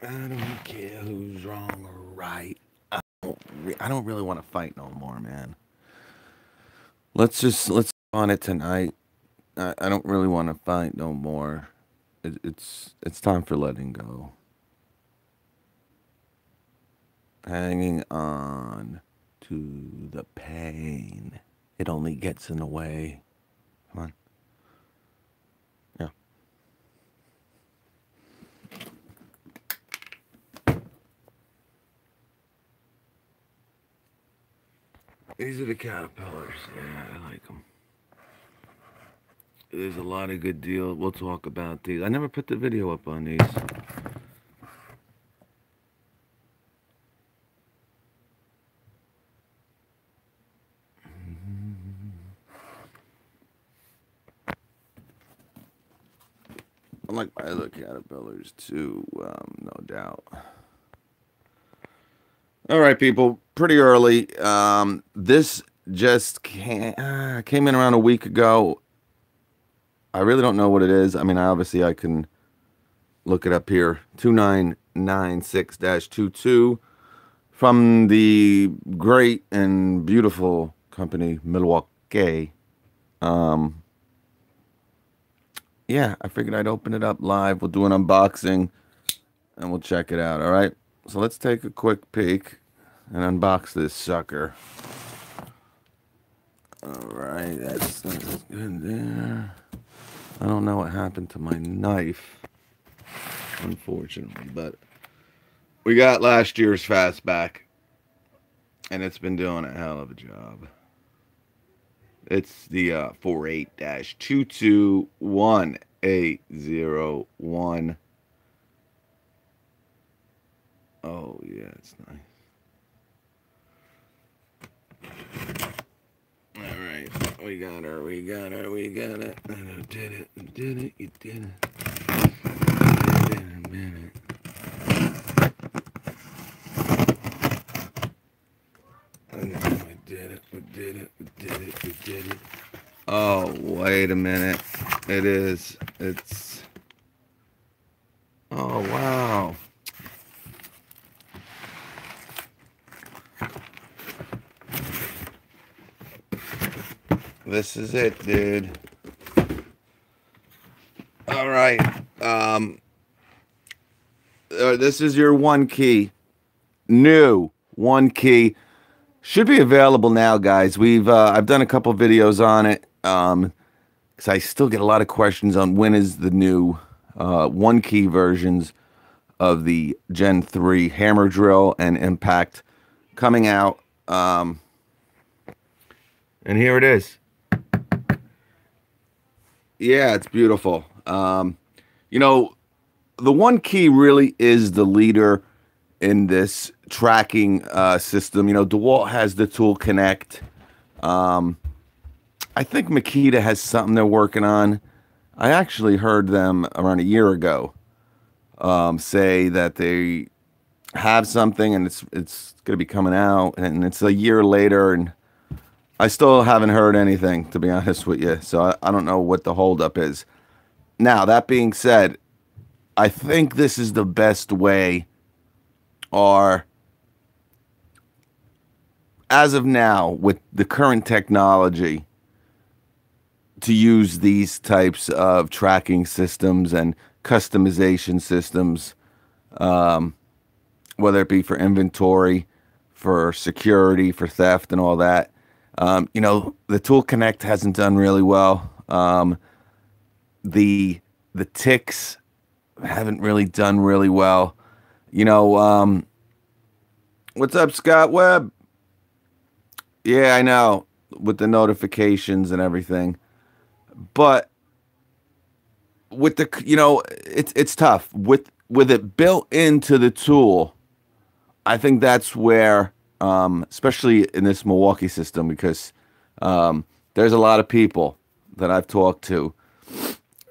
I don't care who's wrong or right. I don't really want to fight no more, man. Let's on it tonight. I don't really want to fight no more. It's time for letting go. Hanging on to the pain. It only gets in the way. Come on. Yeah. These are the caterpillars. Yeah, I like them. There's a lot of good deals. We'll talk about these. I never put the video up on these. I like my other caterpillars too, no doubt. All right, people. Pretty early. This just came in around a week ago. I really don't know what it is. I mean, obviously I can look it up here. 2996-22 from the great and beautiful company Milwaukee. Yeah, I figured I'd open it up live. We'll do an unboxing and we'll check it out. All right. So let's take a quick peek and unbox this sucker. All right, that's good there. I don't know what happened to my knife, unfortunately, but we got last year's fastback, and it's been doing a hell of a job. It's the 48-221-801. Oh, yeah, it's nice. All right, we got her, we got her, we got it. You did it, you did it, you did it. We did it. Oh, wait a minute. It's. Oh, wow. This is it, dude. All right. This is your one key. New one key. Should be available now, guys. I've done a couple videos on it. Because I still get a lot of questions on when is the new one key versions of the Gen 3 hammer drill and impact coming out. And here it is. Yeah, it's beautiful. You know, the one key really is the leader in this tracking system. You know, DeWalt has the Tool Connect. I think Makita has something they're working on. I actually heard them around a year ago say that they have something and it's going to be coming out, and it's a year later, and I still haven't heard anything, to be honest with you. So I don't know what the holdup is. Now, that being said, I think this is the best way, or as of now, with the current technology, to use these types of tracking systems and customization systems, whether it be for inventory, for security, for theft, and all that. You know, the Tool Connect hasn't done really well. The ticks haven't really done really well. You know, what's up, Scott Webb? Yeah, I know, with the notifications and everything. But with the, you know, it's tough with it built into the tool. I think that's where, especially in this Milwaukee system, because there's a lot of people that I've talked to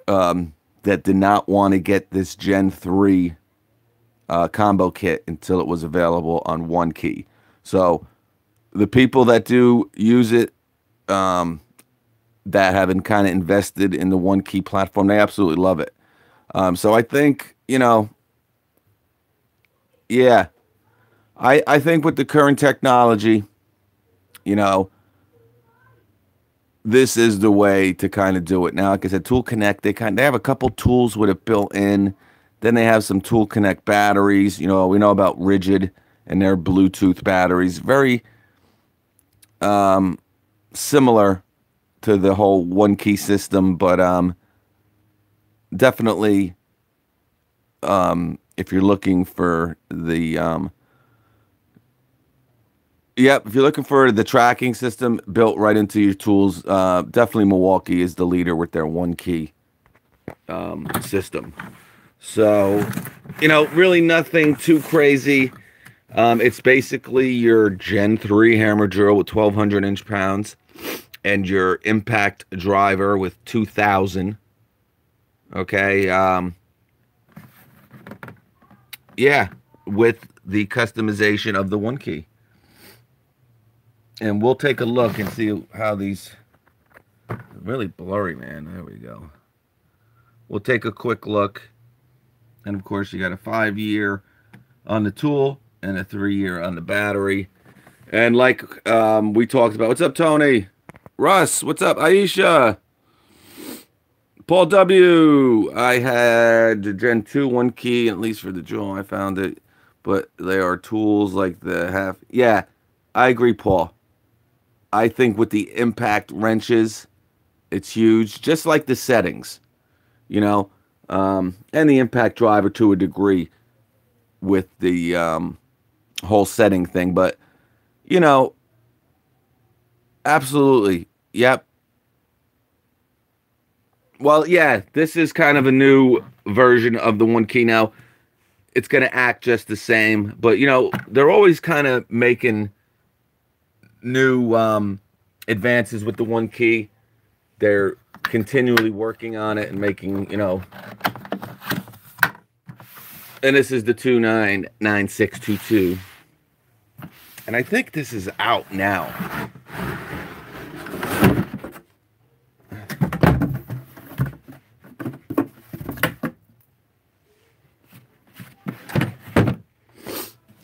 that did not want to get this Gen 3 combo kit until it was available on one key. So the people that do use it, that have been kind of invested in the one key platform, they absolutely love it. So I think, you know, Yeah. I think with the current technology, you know, this is the way to kind of do it. Now, like I said, Tool Connect, they have a couple tools with it built in. Then they have some Tool Connect batteries. You know, we know about Rigid and their Bluetooth batteries. Very similar to the whole one key system, but definitely if you're looking for the if you're looking for the tracking system built right into your tools, definitely Milwaukee is the leader with their one key system. So, you know, really nothing too crazy. It's basically your Gen 3 hammer drill with 1,200 inch-pounds and your impact driver with 2,000. Okay. Yeah, with the customization of the one key. And we'll take a look and see how these... Really blurry, man. There we go. We'll take a quick look. And, of course, you got a 5-year on the tool and a 3-year on the battery. And like we talked about... What's up, Tony? Russ, what's up? Aisha. Paul W. I had the Gen 2 one key, at least for the drill. I found it. But there are tools like the half... Yeah, I agree, Paul. I think with the impact wrenches, it's huge. Just like the settings, you know, and the impact driver to a degree with the whole setting thing. But, you know, absolutely. Yep. Well, yeah, this is kind of a new version of the one key. Now, it's going to act just the same. But, you know, they're always kind of making new advances with the one key. They're continually working on it and making, you know, and this is the 299622, and I think this is out now.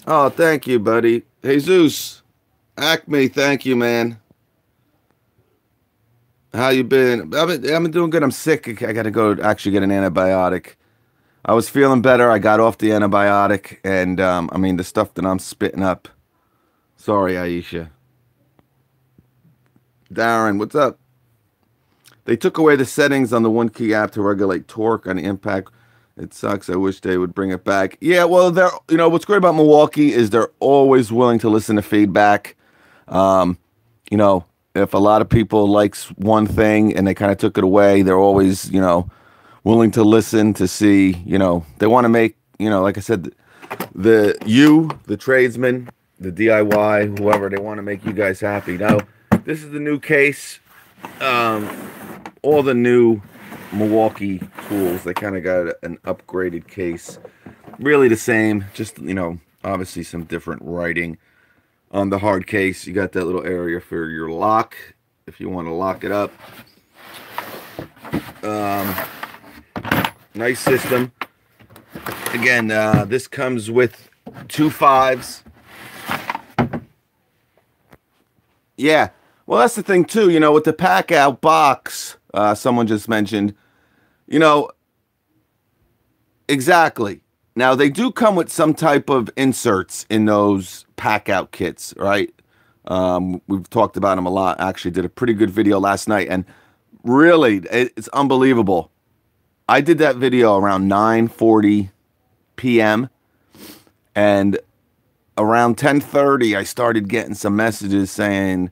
Oh, thank you, buddy. Jesus Acme, thank you, man. How you been? I've been doing good. I'm sick. I got to go actually get an antibiotic. I was feeling better. I got off the antibiotic, and I mean the stuff that I'm spitting up. Sorry, Aisha. Darren, what's up? They took away the settings on the one key app to regulate torque on the impact. It sucks. I wish they would bring it back. Yeah, well, they're, you know, what's great about Milwaukee is they're always willing to listen to feedback. You know, if a lot of people likes one thing and they kind of took it away, they're always, you know, willing to listen to see, you know, they want to make, you know, like I said, the tradesman, the DIY, whoever, they want to make you guys happy. Now, this is the new case. All the new Milwaukee tools, they kind of got an upgraded case. Really the same, just, you know, obviously some different writing. On the hard case, you got that little area for your lock, if you want to lock it up. Nice system. Again, this comes with 2 5s. Yeah, well, that's the thing, too. You know, with the pack-out box, someone just mentioned, you know, exactly. Now, they do come with some type of inserts in those pack-out kits, right? We've talked about them a lot. Actually, did a pretty good video last night, and really, it's unbelievable. I did that video around 9:40 p.m., and around 10:30, I started getting some messages saying,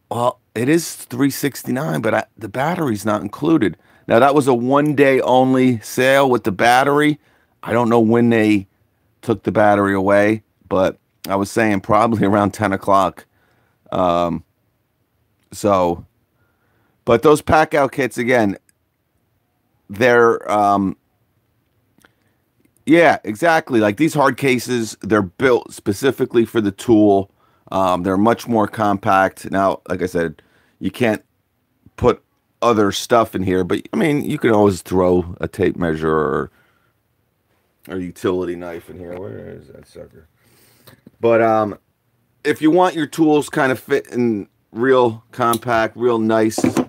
well, it is $369, but the battery's not included. Now, that was a one-day only sale with the battery. I don't know when they took the battery away, but I was saying probably around 10 o'clock. So, but those pack-out kits, again, they're, yeah, exactly. Like these hard cases, they're built specifically for the tool. They're much more compact. Now, like I said, you can't put other stuff in here, but I mean, you can always throw a tape measure or or utility knife in here. Where is that sucker? But if you want your tools kind of fit in real compact, real nice, they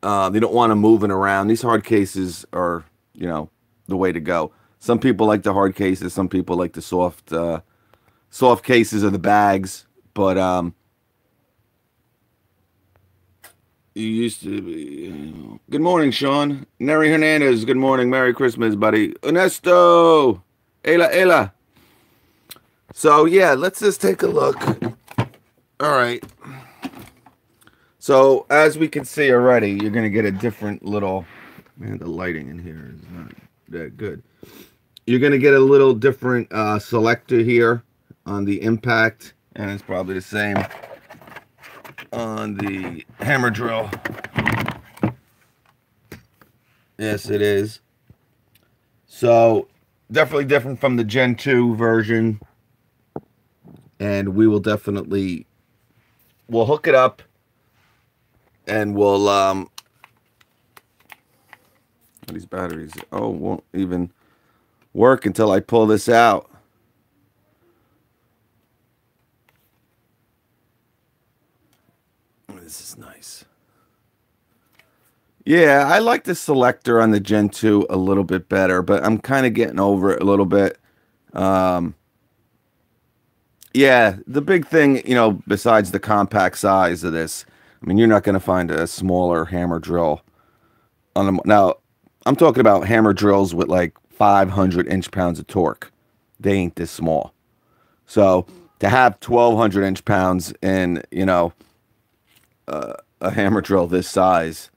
don't want them moving around. These hard cases are, you know, the way to go. Some people like the hard cases. Some people like the soft cases of the bags. But you used to be. Good morning, Sean. Neri Hernandez. Good morning. Merry Christmas, buddy. Ernesto. Ela. So yeah, let's just take a look. All right. So as we can see already, you're gonna get a different little. Man, the lighting in here is not that good. You're gonna get a little different selector here on the impact, and it's probably the same on the hammer drill. Yes, it is. So definitely different from the Gen 2 version, and we will definitely we'll hook it up, and we'll these batteries won't even work until I pull this out. This is nice. Yeah, I like the selector on the Gen 2 a little bit better, but I'm kind of getting over it a little bit. Yeah, the big thing, you know, besides the compact size of this, I mean, you're not going to find a smaller hammer drill on them. Now, I'm talking about hammer drills with like 500 inch-pounds of torque. They ain't this small. So to have 1,200 inch-pounds in, you know, a hammer drill this size,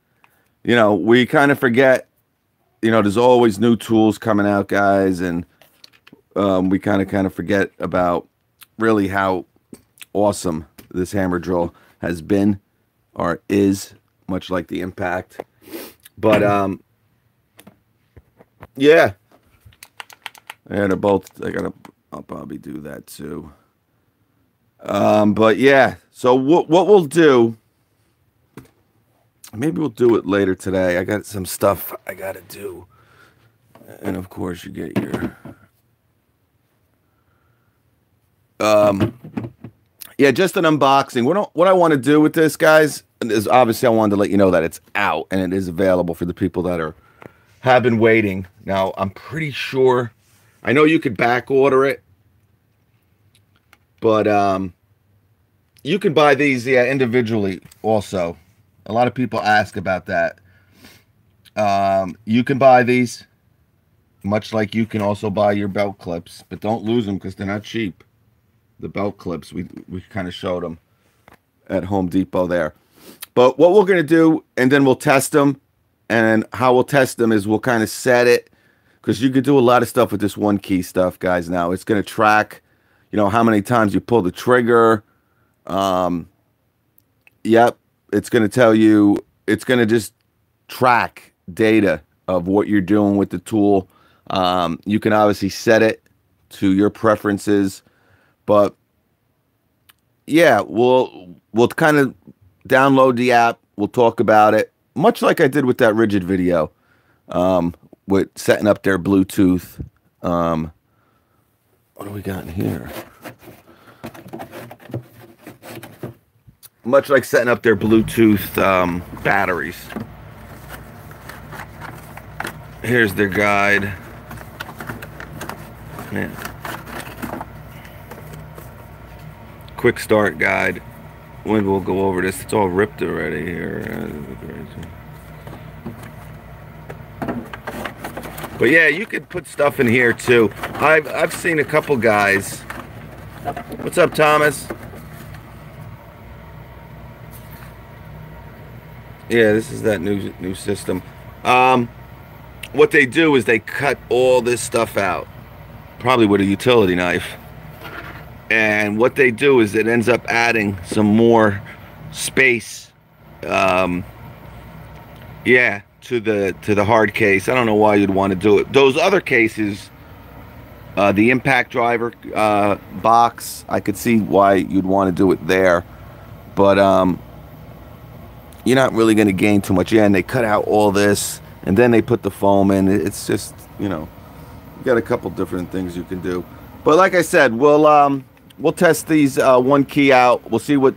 you know, we kind of forget, you know, there's always new tools coming out, guys, and we kind of forget about really how awesome this hammer drill has been or is, much like the impact. But yeah, they're both. I'll probably do that too. But yeah, so what we'll do. Maybe we'll do it later today. I got some stuff I gotta do, and of course you get your. Yeah, just an unboxing. What I want to do with this, guys, is obviously I wanted to let you know that it's out and it is available for the people that have been waiting. Now, I'm pretty sure, I know you could back order it, but you can buy these, yeah, individually also. A lot of people ask about that. You can buy these, much like you can also buy your belt clips, but don't lose them because they're not cheap. The belt clips, we kind of showed them at Home Depot there. But what we're going to do, and then we'll test them, and how we'll test them is we'll kind of set it, because you could do a lot of stuff with this one key stuff, guys. Now it's going to track, you know, how many times you pull the trigger. Yep, it's going to tell you, it's going to just track data of what you're doing with the tool. You can obviously set it to your preferences. But yeah, we'll kind of download the app. We'll talk about it, much like I did with that rigid video, with setting up their Bluetooth. What do we got in here? Much like setting up their Bluetooth batteries. Here's their guide. Man. Quick start guide. When we'll go over this, it's all ripped already here. But yeah, you could put stuff in here too. I've seen a couple guys. What's up, Thomas? Yeah, this is that new system. What they do is they cut all this stuff out, probably with a utility knife. And what they do is it ends up adding some more space, yeah, to the hard case. I don't know why you'd want to do it. Those other cases, the impact driver box, I could see why you'd want to do it there, but you're not really going to gain too much. Yeah, and they cut out all this, and then they put the foam in. It's just, you know, got a couple different things you can do. But like I said, we'll test these one key out. We'll see what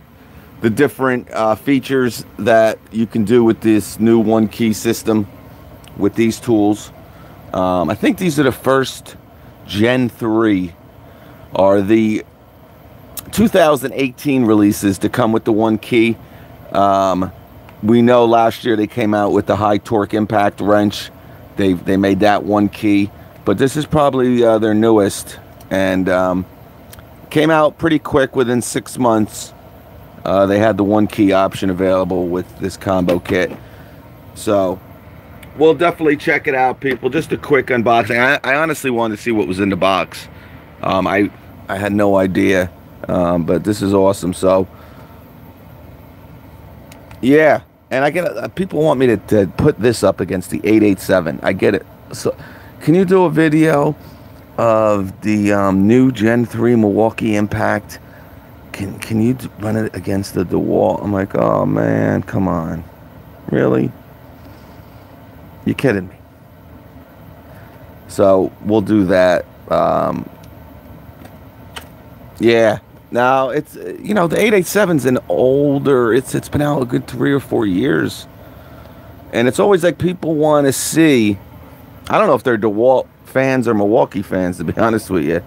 the different features that you can do with this new one key system with these tools. I think these are the first Gen 3 are the 2018 releases to come with the one key. We know last year they came out with the high torque impact wrench. They made that one key, but this is probably their newest, and came out pretty quick within 6 months. They had the one key option available with this combo kit, so we'll definitely check it out, people. Just a quick unboxing. I honestly wanted to see what was in the box. I had no idea, but this is awesome. So yeah, and I get people want me to put this up against the 887. I get it. So can you do a video of the new Gen 3 Milwaukee Impact? Can you run it against the DeWalt? I'm like, oh man, come on, really? You kidding me? So we'll do that. Yeah. Now it's the 887's an older. It's been out a good 3 or 4 years, and it's always like people want to see. I don't know if they're DeWalt fans or Milwaukee fans, to be honest with you.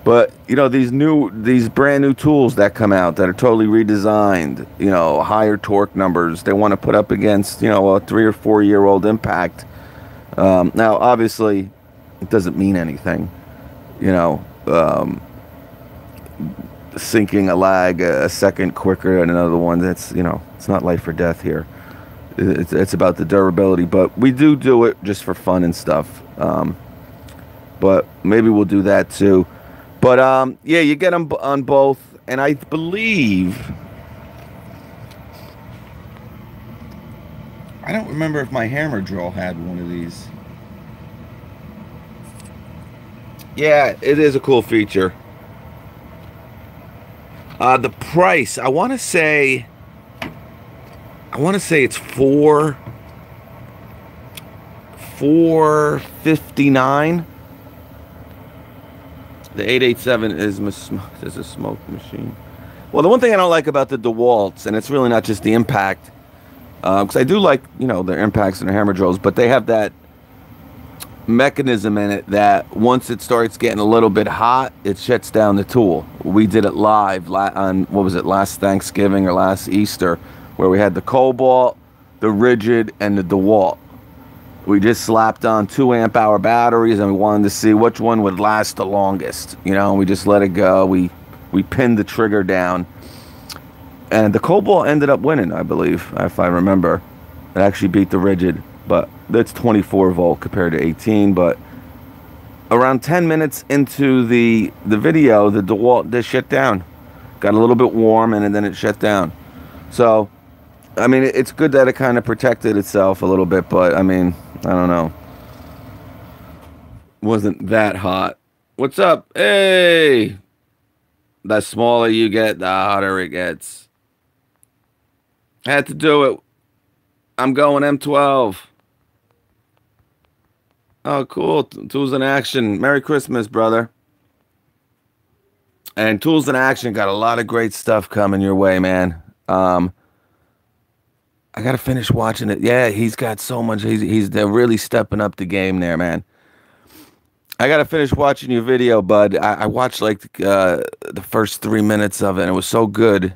But these brand new tools that come out that are totally redesigned, higher torque numbers, they want to put up against a 3 or 4 year old Impact. Now obviously it doesn't mean anything, sinking a lag a second quicker than another one. That's it's not life or death here. It's about the durability, but we do it just for fun and stuff. But maybe we'll do that too. But yeah, you get them on both, and I believe, I don't remember if my hammer drill had one of these. Yeah, it is a cool feature. The price, I want to say it's $459. The 887 is a smoke machine. Well, the one thing I don't like about the DeWalt's, and it's really not just the impact, because I do like their impacts and their hammer drills, but they have that mechanism in it that once it starts getting a little bit hot, it shuts down the tool. We did it live on, what was it, last Thanksgiving or last Easter, where we had the Cobalt, the Rigid, and the DeWalt. We just slapped on 2 amp hour batteries, and we wanted to see which one would last the longest. We just let it go. We pinned the trigger down, and the Cobalt ended up winning, I believe, if I remember. It actually beat the Rigid, but that's 24 volt compared to 18. But around 10 minutes into the video, the DeWalt just shut down. Got a little bit warm, and then it shut down. So I mean, it's good that it kind of protected itself a little bit, but I mean, I don't know. Wasn't that hot. What's up? Hey! The smaller you get, the hotter it gets. Had to do it. I'm going M12. Oh, cool. Tools in Action. Merry Christmas, brother. And Tools in Action got a lot of great stuff coming your way, man. I gotta finish watching it. Yeah, he's got so much. They're really stepping up the game there, man. I gotta finish watching your video, bud. I watched like the first 3 minutes of it, and it was so good.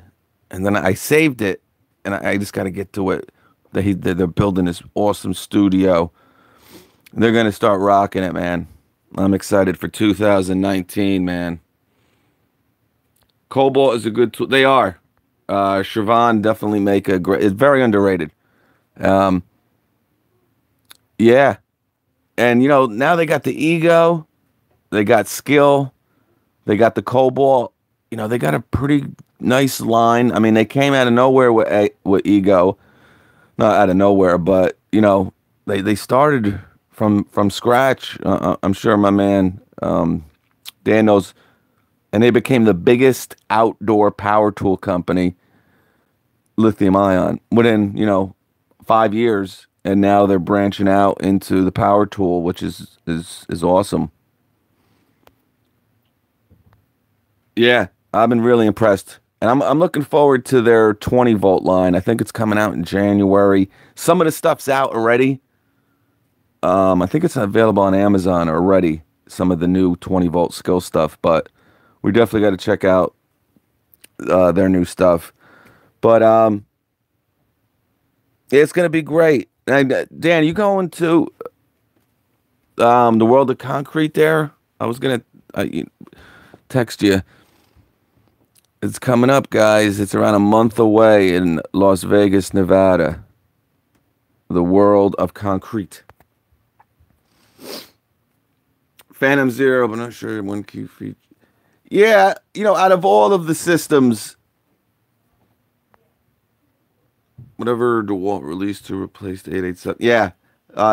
And then I saved it, and I just gotta get to it. They're building this awesome studio. They're gonna start rocking it, man. I'm excited for 2019, man. Cobalt is a good tool. They are. Siobhan definitely make a great. It's very underrated. Yeah, and now they got the Ego, they got Skill, they got the Cobalt. They got a pretty nice line. I mean, they came out of nowhere with Ego, not out of nowhere, but they started from scratch. I'm sure my man Dan knows. And they became the biggest outdoor power tool company, lithium ion, within 5 years, and now they're branching out into the power tool, which is awesome. Yeah, I've been really impressed. And I'm looking forward to their 20 volt line. I think it's coming out in January. Some of the stuff's out already. I think it's available on Amazon already, some of the new 20 volt skill stuff, but we definitely got to check out their new stuff. But it's going to be great. And, Dan, you going to the World of Concrete there? I was going to text you. It's coming up, guys. It's around a month away in Las Vegas, Nevada. The World of Concrete. Phantom Zero, but not sure one key feature. Yeah, out of all of the systems, whatever DeWalt released to replace the 887. Yeah,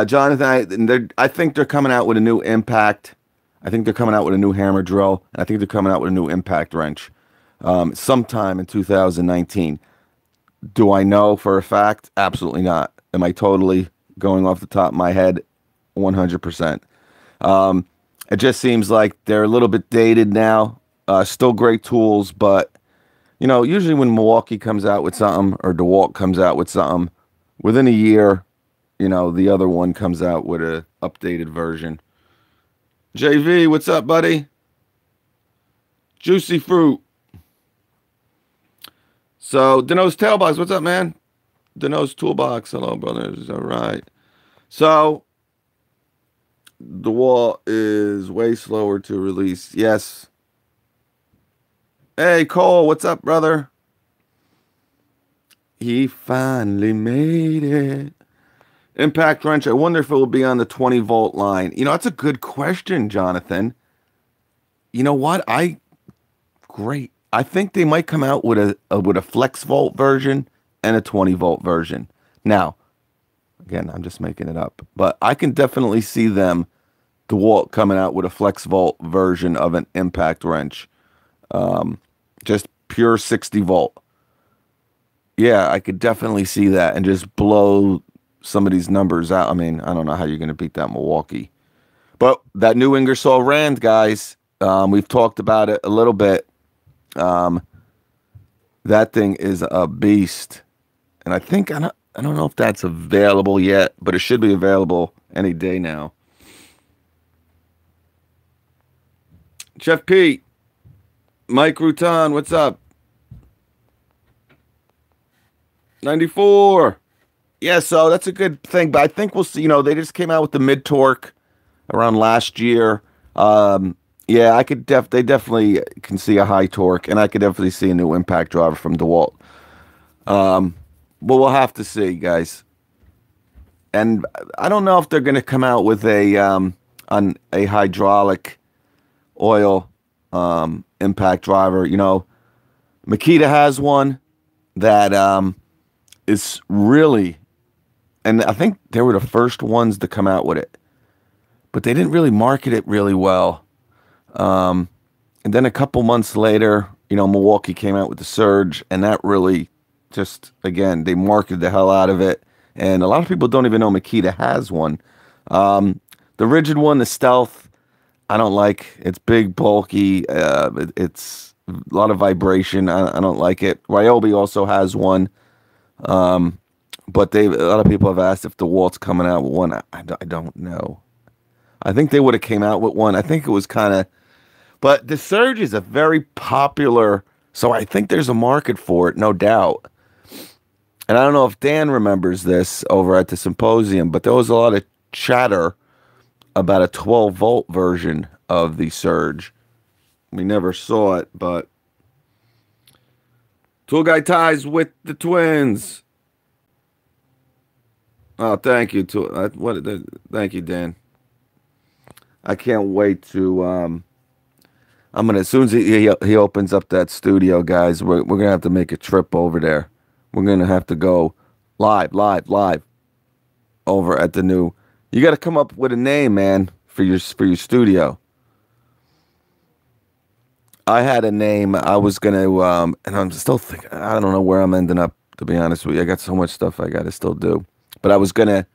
Jonathan, I think they're coming out with a new impact. I think they're coming out with a new hammer drill. And I think they're coming out with a new impact wrench sometime in 2019. Do I know for a fact? Absolutely not. Am I totally going off the top of my head? 100%. It just seems like they're a little bit dated now. Still great tools, but usually when Milwaukee comes out with something or DeWalt comes out with something, within a year, the other one comes out with a updated version. JV, what's up, buddy? Juicy fruit. So, Deno's Tailbox, what's up, man? Deno's Toolbox, hello, brothers. All right. So, DeWalt is way slower to release. Yes. Hey, Cole, what's up, brother? He finally made it. Impact wrench. I wonder if it will be on the 20 volt line. That's a good question, Jonathan. You know what? Great. I think they might come out with a flex volt version and a 20 volt version. Now, again, I'm just making it up, but I can definitely see them, DeWalt, coming out with a flex volt version of an impact wrench. Just pure 60 volt. Yeah, I could definitely see that and just blow some of these numbers out. I mean, I don't know how you're going to beat that Milwaukee. But that new Ingersoll Rand, guys, we've talked about it a little bit. That thing is a beast. And I don't know if that's available yet, but it should be available any day now. Chef Pete, Mike Rutan, what's up? 94. Yeah, so that's a good thing, but I think we'll see. They just came out with the mid torque around last year. Yeah, they definitely can see a high torque, and I could definitely see a new impact driver from DeWalt. But we'll have to see, guys. And I don't know if they're going to come out with a hydraulic oil impact driver. Makita has one that is really, and I think they were the first ones to come out with it, but they didn't really market it really well. And then a couple months later, Milwaukee came out with the Surge, and that really just, again, they marketed the hell out of it. And a lot of people don't even know Makita has one. The rigid one, the Stealth, I don't like. It's big, bulky. It's a lot of vibration. I don't like it. Ryobi also has one. But a lot of people have asked if DeWalt's coming out with one. I don't know. I think they would have came out with one. I think it was kind of, but the Surge is a very popular, so I think there's a market for it, no doubt. And I don't know if Dan remembers this over at the symposium, but there was a lot of chatter about a 12 volt version of the Surge. We never saw it, but Tool Guy ties with the twins. Oh, thank you. Thank you, Dan. I can't wait to. I'm gonna, as soon as he opens up that studio, guys, we're gonna have to make a trip over there. We're gonna have to go live over at the new. You got to come up with a name, man, for your studio. I had a name. I was gonna, and I'm still thinking. I don't know where I'm ending up. To be honest with you, I got so much stuff I got to still do. But I was gonna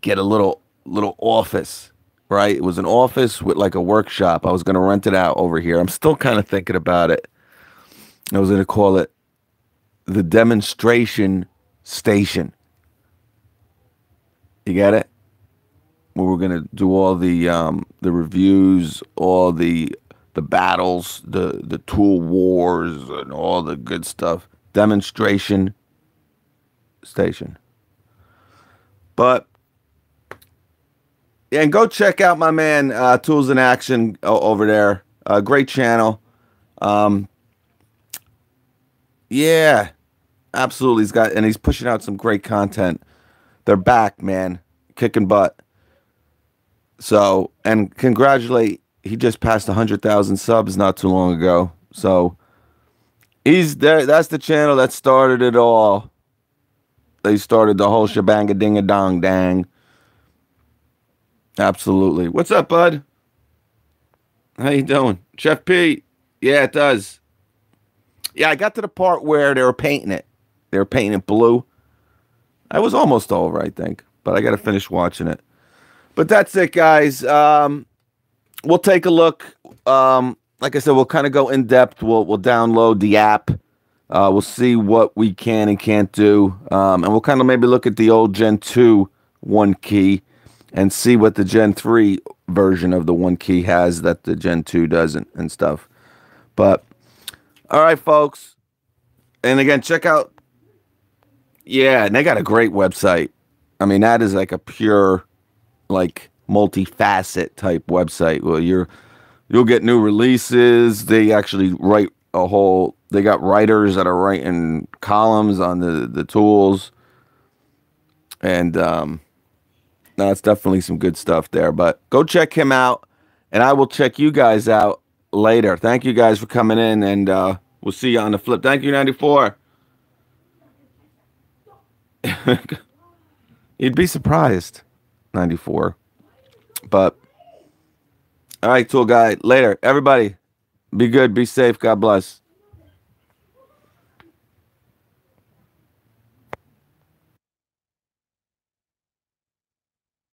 get a little office, right? It was an office with like a workshop. I was going to rent it out over here. I'm still kind of thinking about it. I was going to call it the demonstration station. You get it? Where we're going to do all the reviews, all the battles, the tool wars, and all the good stuff. Demonstration station. But yeah, and go check out my man Tools in Action over there. Great channel. Yeah, absolutely. He's pushing out some great content. They're back, man, kicking butt. So, and congratulate. He just passed 100,000 subs not too long ago. So he's there. That's the channel that started it all. They started the whole shebang a ding a dong dang. Absolutely. What's up, bud? How you doing? Chef P. Yeah, it does. Yeah, I got to the part where they were painting it. They were painting it blue. I was almost over, I think. But I got to finish watching it. But that's it, guys. We'll take a look. Like I said, we'll kind of go in depth. We'll download the app. We'll see what we can and can't do. And we'll kind of maybe look at the old Gen 2 one key and see what the Gen 3 version of the one key has that the Gen 2 doesn't and stuff. But, all right, folks. And again, check out. Yeah, and they got a great website. I mean, that is like a pure, like, multi-facet type website. Well, you'll get new releases. They actually write a whole. They got writers that are writing columns on the tools, and no, it's definitely some good stuff there. But go check him out, and I will check you guys out later. Thank you guys for coming in, and we'll see you on the flip. Thank you, 94. You'd be surprised, 94. But all right, tool guy. Later, everybody. Be good. Be safe. God bless.